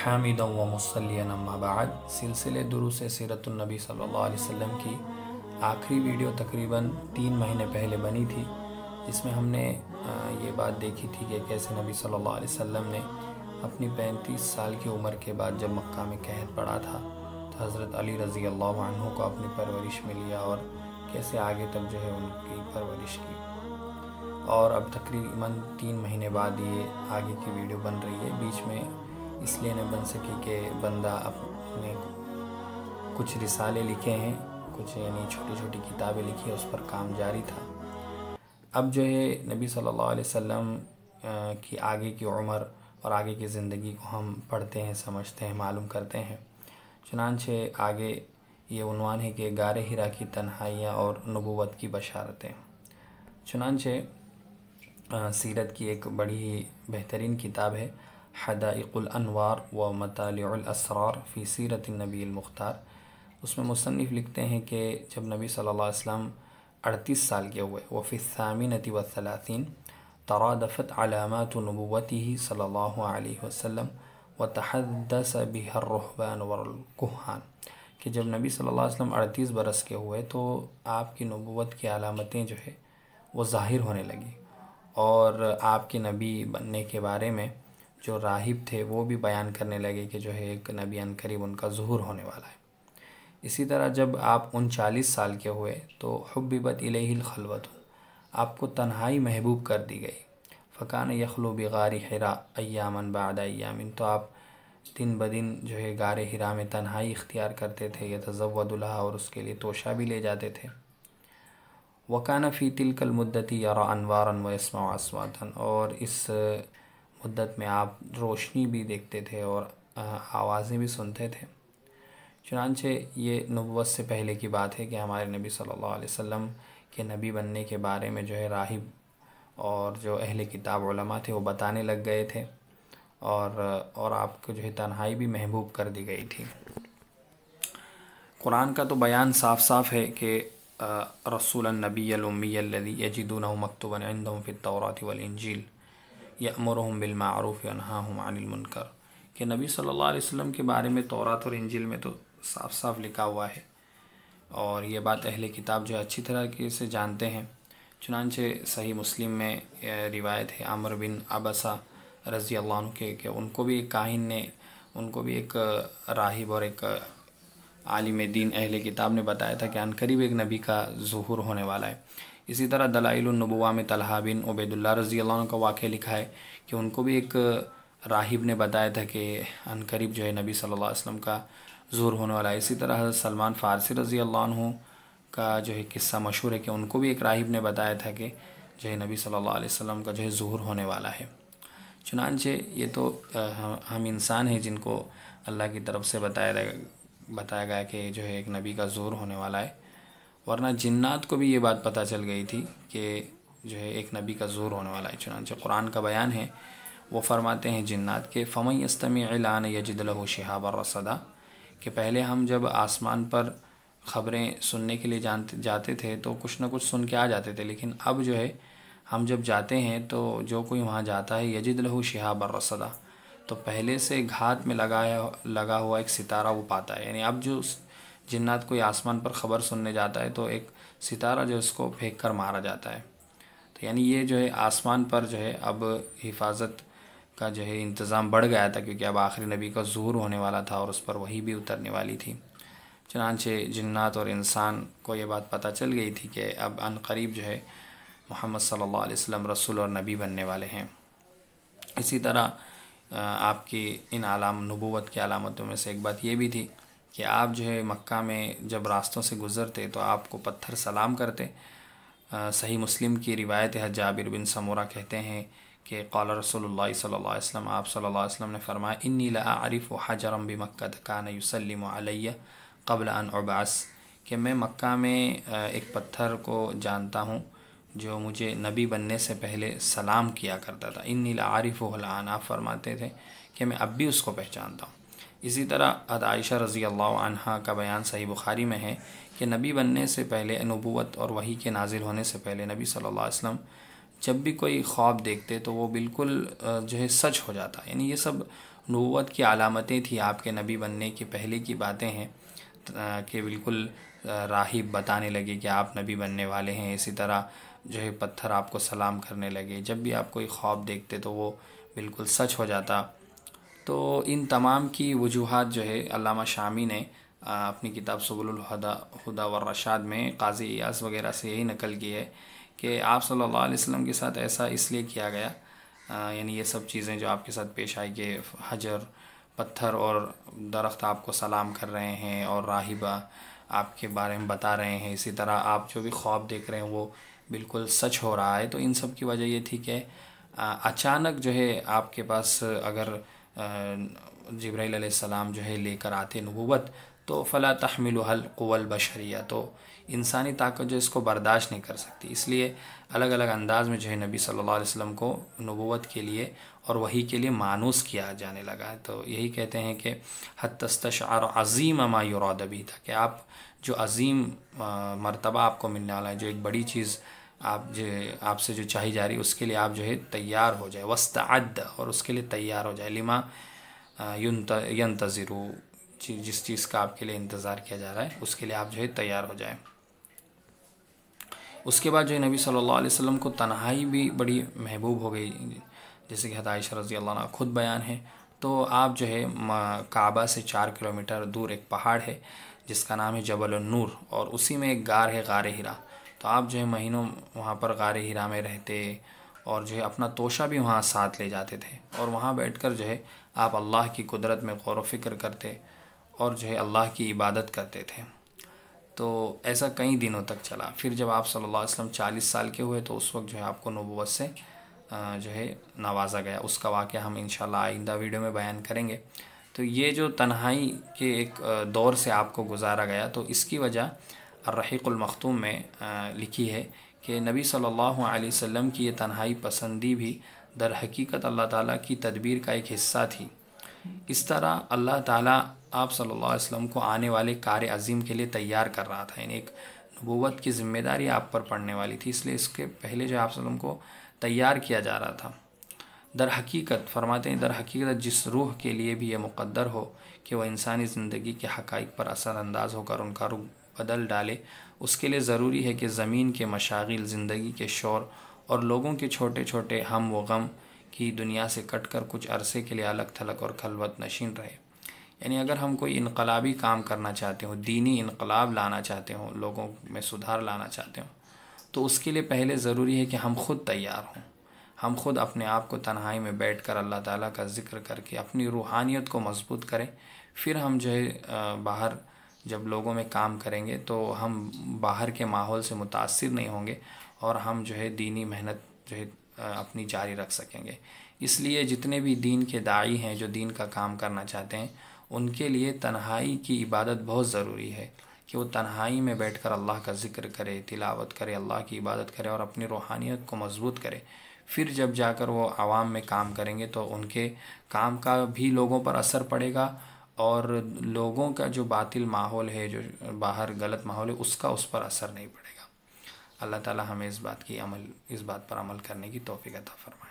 حامدا و مصلیًا اما بعد سلسلے دروس سیرت النبی صلی اللہ علیہ وسلم کی آخری ویڈیو تقریباً 3 مہینے پہلے بنی تھی، جس میں ہم نے یہ بات دیکھی تھی کہ کیسے نبی صلی اللہ علیہ وسلم نے اپنی 35 سال کی عمر کے بعد جب مکہ میں قحط پڑا تھا تو حضرت علی رضی اللہ عنہ کو اپنی پرورش میں لیا اور کیسے آگے تک جو ہے ان کی پرورش کی۔ اور اب تقریباً 3 مہینے بعد یہ آگے کی ویڈیو بن رہی ہے۔ بیچ میں اس لیے نہیں بن سکی کہ بندہ اپنے کچھ رسالے لکھے ہیں، کچھ یعنی چھوٹی چھوٹی کتابیں لکھی، اس پر کام جاری تھا۔ اب جو ہے نبی صلی اللہ علیہ وسلم کی آگے کی عمر اور آگے کی زندگی کو ہم پڑھتے ہیں، سمجھتے ہیں، معلوم کرتے ہیں۔ چنانچہ آگے یہ عنوان ہے کہ غار حرا کی تنہائیاں اور نبوت کی بشارتیں۔ چنانچہ سیرت کی ایک بڑی ہی بہترین کتاب ہے حدائق الانوار و مطالع الاسرار فی سیرت النبی المختار۔ اس میں مصنف لکھتے ہیں کہ جب نبی صلی اللہ علیہ وسلم 38 سال کے ہوئے، وفی الثامنۃ والثلاثین ترادفت علامات نبوته صلی اللہ علیہ وسلم وتحدث بها الرهبان والکہان، کہ جب نبی صلی اللہ علیہ وسلم 38 برس کے ہوئے تو آپ کی نبوت کی علامتیں جو ہے وہ ظاہر ہونے لگی، اور آپ کے نبی بننے کے بارے میں جو راہب تھے وہ بھی بیان کرنے لگے کہ جو ہے ایک نبی عنقریب ان کا ظہور ہونے والا ہے۔ اسی طرح جب آپ 39 سال کے ہوئے تو حببت الیہ الخلوۃ، آپ کو تنہائی محبوب کر دی گئی۔ فکان یخلو بغار حرا ایاما بعد ایام، تو آپ دن بدن جو ہے غار حرا میں تنہائی اختیار کرتے تھے، یتزود لها، اور اس کے لیے توشہ بھی لے جاتے تھے۔ وکان فی تلک المدت یرى انوارا ویسمع اصواتا، اور اس مدت میں آپ روشنی بھی دیکھتے تھے اور آوازیں بھی سنتے تھے۔ چنانچہ یہ نبوت سے پہلے کی بات ہے کہ ہمارے نبی صلی اللہ علیہ وسلم کے نبی بننے کے بارے میں جو ہے راہب اور جو اہل کتاب علماء تھے وہ بتانے لگ گئے تھے، اور آپ کو جو ہے تنہائی بھی محبوب کر دی گئی تھی۔ قرآن کا تو بیان صاف صاف ہے کہ رسول النبی الامی الذی یجدونہ مکتوبا عندہم فی التوراۃ والانجیل یأمرہم بالمعروف ینہاہم عن المنکر، کہ نبی صلی اللہ علیہ وسلم کے بارے میں تورات اور انجیل میں تو صاف صاف لکھا ہوا ہے، اور یہ بات اہل کتاب جو اچھی طرح سے جانتے ہیں۔ چنانچہ صحیح مسلم میں روایت ہے عمر بن عبسہ رضی اللہ عنہ کہ ان کو بھی ایک کاہن نے، ان کو بھی ایک راہب اور ایک عالم دین اہل کتاب نے بتایا تھا کہ عنقریب ایک نبی کا ظہور ہونے والا ہے۔ اسی طرح دلائل النبوہ میں طلحہ بن عبید اللہ رضی اللہ عنہ کا واقعہ لکھا ہے کہ ان کو بھی ایک راہب نے بتایا تھا کہ عنقریب جو ہے نبی صلی اللہ علیہ وسلم کا ظہور ہونے والا ہے۔ اسی طرح حضرت سلمان فارسی رضی اللہ عنہ کا جو ہے قصہ مشہور ہے کہ ان کو بھی ایک راہب نے بتایا تھا کہ جو ہے نبی صلی اللہ علیہ وسلم کا جو ہے ظہور ہونے والا ہے۔ چنانچہ یہ تو ہم انسان ہیں جن کو اللہ کی طرف سے بتایا گیا کہ جو ہے ایک نبی کا ظہور ہونے والا ہے، ورنہ جنات کو بھی یہ بات پتہ چل گئی تھی کہ جو ہے ایک نبی کا ظہور ہونے والا ہے۔ چنانچہ قرآن کا بیان ہے، وہ فرماتے ہیں جنات کے فَمَن يَسْتَمِعِ الْآنَ يَجِدْ لَهُ شِهَابًا رَصَدًا، کہ پہلے ہم جب آسمان پر خبریں سننے کے لیے جاتے تھے تو کچھ نہ کچھ سن کے آ جاتے تھے، لیکن اب جو ہے ہم جب جاتے ہیں تو جو کوئی وہاں جاتا ہے یجد لہو شہابا رصدا، تو پہلے سے گھات میں لگا ہوا ایک ستارہ وہ پاتا ہے۔ یعنی اب جو جنات کوئی آسمان پر خبر سننے جاتا ہے تو ایک ستارہ جو اس کو پھینک کر مارا جاتا ہے۔ تو یعنی یہ جو ہے آسمان پر جو ہے اب حفاظت کا جو ہے انتظام بڑھ گیا تھا، کیونکہ اب آخری نبی کا ظہور ہونے والا تھا اور اس پر وحی بھی اترنے والی تھی۔ چنانچہ جنات اور انسان کو یہ بات پتہ چل گئی تھی کہ اب عنقریب جو ہے محمد صلی اللہ علیہ وسلم رسول اور نبی بننے والے ہیں۔ اسی طرح آپ کی ان نبوت کی علامتوں میں سے ایک بات یہ بھی تھی کہ آپ جو ہے مکہ میں جب راستوں سے گزرتے تو آپ کو پتھر سلام کرتے۔ صحیح مسلم کی روایت ہے، جابر بن سمورہ کہتے ہیں کہ قال رسول اللہ صلی اللہ علیہ وسلم، آپ صلی اللہ علیہ وسلم نے فرمایا انی لاعرف حجرا بمکہ کان یسلم علی قبل ان ابعث، کہ میں مکہ میں ایک پتھر کو جانتا ہوں جو مجھے نبی بننے سے پہلے سلام کیا کرتا تھا۔ انی لاعرفہ الآن، آپ فرماتے تھے کہ میں اب بھی اس کو پہچانتا ہوں۔ اسی طرح عائشہ رضی اللہ عنہا کا بیان صحیح بخاری میں ہے کہ نبی بننے سے پہلے، نبوت اور وحی کے نازل ہونے سے پہلے نبی صلی اللہ علیہ وسلم جب بھی کوئی خواب دیکھتے تو وہ بالکل جو ہے سچ ہو جاتا، یعنی یہ سب نبوت کی علامتیں تھیں، آپ کے نبی بننے کی پہلے کی باتیں ہیں کہ بالکل راہب بتانے لگے کہ آپ نبی بننے والے ہیں. اسی طرح جو ہے پتھر آپ کو سلام کرنے لگے، جب بھی آپ کوئی خواب دیکھتے تو وہ بالکل سچ ہو جاتا. تو ان تمام کی وجوہات جو ہے علامہ شامی نے اپنی کتاب سبل الہدی والرشاد میں قاضی ایاز وغیرہ سے یہی نقل کی ہے کہ آپ صلی اللہ علیہ وسلم کے ساتھ ایسا اس لیے کیا گیا، یعنی یہ سب چیزیں جو آپ کے ساتھ پیش آئی کہ حجر، پتھر اور درخت آپ کو سلام کر رہے ہیں اور راہبہ آپ کے بارے میں بتا رہے ہیں، اسی طرح آپ جو بھی خواب دیکھ رہے ہیں وہ بالکل سچ ہو رہا ہے. تو ان سب کی وجہ یہ تھی کہ اچانک جو ہے آپ کے پاس اگر جبرائیل علیہ السلام جو ہے لے کر آتے نبوت تو فلا تحملها القوى البشریہ، تو انسانی طاقت جو اس کو برداشت نہیں کر سکتی. اس لیے الگ الگ انداز میں جو ہے نبی صلی اللہ علیہ وسلم کو نبوت کے لیے اور وحی کے لیے مانوس کیا جانے لگا ہے. تو یہی کہتے ہیں کہ حتی استشعر عظیم ما یراد به، تھا کہ آپ جو عظیم مرتبہ آپ کو ملنے والا ہے، جو ایک بڑی چیز آپ سے جو چاہی جا رہی ہے، اس کے لیے آپ جو ہے تیار ہو جائے. واستعد، اور اس کے لیے تیار ہو جائے. لما ینتظروا، جس چیز کا آپ کے لیے انتظار کیا جا رہا ہے اس کے لیے آپ جو ہے تیار ہو جائیں. اس کے بعد جو ہے نبی صلی اللہ علیہ وسلم کو تنہائی بھی بڑی محبوب ہو گئی، جیسے کہ عائشہ رضی اللہ عنہ خود بیان ہے. تو آپ جو ہے کعبہ سے 4 کلومیٹر دور ایک پہاڑ ہے جس کا نام ہے جبل النور، اور اسی میں ایک غار ہے، غار ہرا. تو آپ جو ہے مہینوں وہاں پر غار ہرا میں رہتے اور جو ہے اپنا توشہ بھی وہاں ساتھ لے جاتے تھے، اور وہاں بیٹھ کر جو ہے آپ اللہ کی قدرت میں غور و فکر کرتے اور جو ہے اللہ کی عبادت کرتے تھے. تو ایسا کئی دنوں تک چلا. پھر جب آپ صلی اللہ علیہ وسلم 40 سال کے ہوئے تو اس وقت جو ہے آپ کو نبوت سے جو ہے نوازا گیا. اس کا واقعہ ہم انشاءاللہ آئندہ ویڈیو میں بیان کریں گے. تو یہ جو تنہائی کے ایک دور سے آپ کو گزارا گیا، تو اس کی وجہ الرحیق المختوم میں لکھی ہے کہ نبی صلی اللہ علیہ وسلم کی یہ تنہائی پسندی بھی در حقیقت اللہ تعالیٰ کی تدبیر کا ایک حصہ تھی. اس طرح اللہ تعالیٰ آپ صلی اللہ علیہ وسلم کو آنے والے کار عظیم کے لیے تیار کر رہا تھا. یعنی ایک نبوت کی ذمہ داری آپ پر پڑنے والی تھی، اس لیے اس کے پہلے جو آپ صلی اللہ علیہ وسلم کو تیار کیا جا رہا تھا. در حقیقت فرماتے ہیں، در حقیقت جس روح کے لیے بھی یہ مقدر ہو کہ وہ انسانی زندگی کے حقائق پر اثر انداز ہو کر ان کا رخ بدل ڈالے، اس کے لیے ضروری ہے کہ زمین کے مشاغل، زندگی کے شور اور لوگوں کے چھوٹے چھوٹے ہم و غم کی دنیا سے کٹ کر کچھ عرصے کے لیے الگ تھلگ اور خلوت نشین رہے. یعنی اگر ہم کوئی انقلابی کام کرنا چاہتے ہوں، دینی انقلاب لانا چاہتے ہوں، لوگوں میں سدھار لانا چاہتے ہوں، تو اس کے لیے پہلے ضروری ہے کہ ہم خود تیار ہوں. ہم خود اپنے آپ کو تنہائی میں بیٹھ کر اللہ تعالیٰ کا ذکر کر کے اپنی روحانیت کو مضبوط کریں. پھر ہم جو ہے باہر جب لوگوں میں کام کریں گے تو ہم باہر کے ماحول سے متاثر نہیں ہوں گے اور ہم جو ہے دینی محنت جو ہے اپنی جاری رکھ سکیں گے. اس لیے جتنے بھی دین کے داعی ہیں جو دین کا کام کرنا چاہتے ہیں، ان کے لیے تنہائی کی عبادت بہت ضروری ہے کہ وہ تنہائی میں بیٹھ کر اللہ کا ذکر کرے، تلاوت کرے، اللہ کی عبادت کرے اور اپنی روحانیت کو مضبوط کرے. پھر جب جا کر وہ عوام میں کام کریں گے تو ان کے کام کا بھی لوگوں پر اثر پڑے گا، اور لوگوں کا جو باطل ماحول ہے، جو باہر غلط ماحول ہے، اس کا اس پر اثر نہیں پڑے گا. اللہ تعالی ہمیں اس بات پر عمل کرنے کی توفیق عطا فرمائے.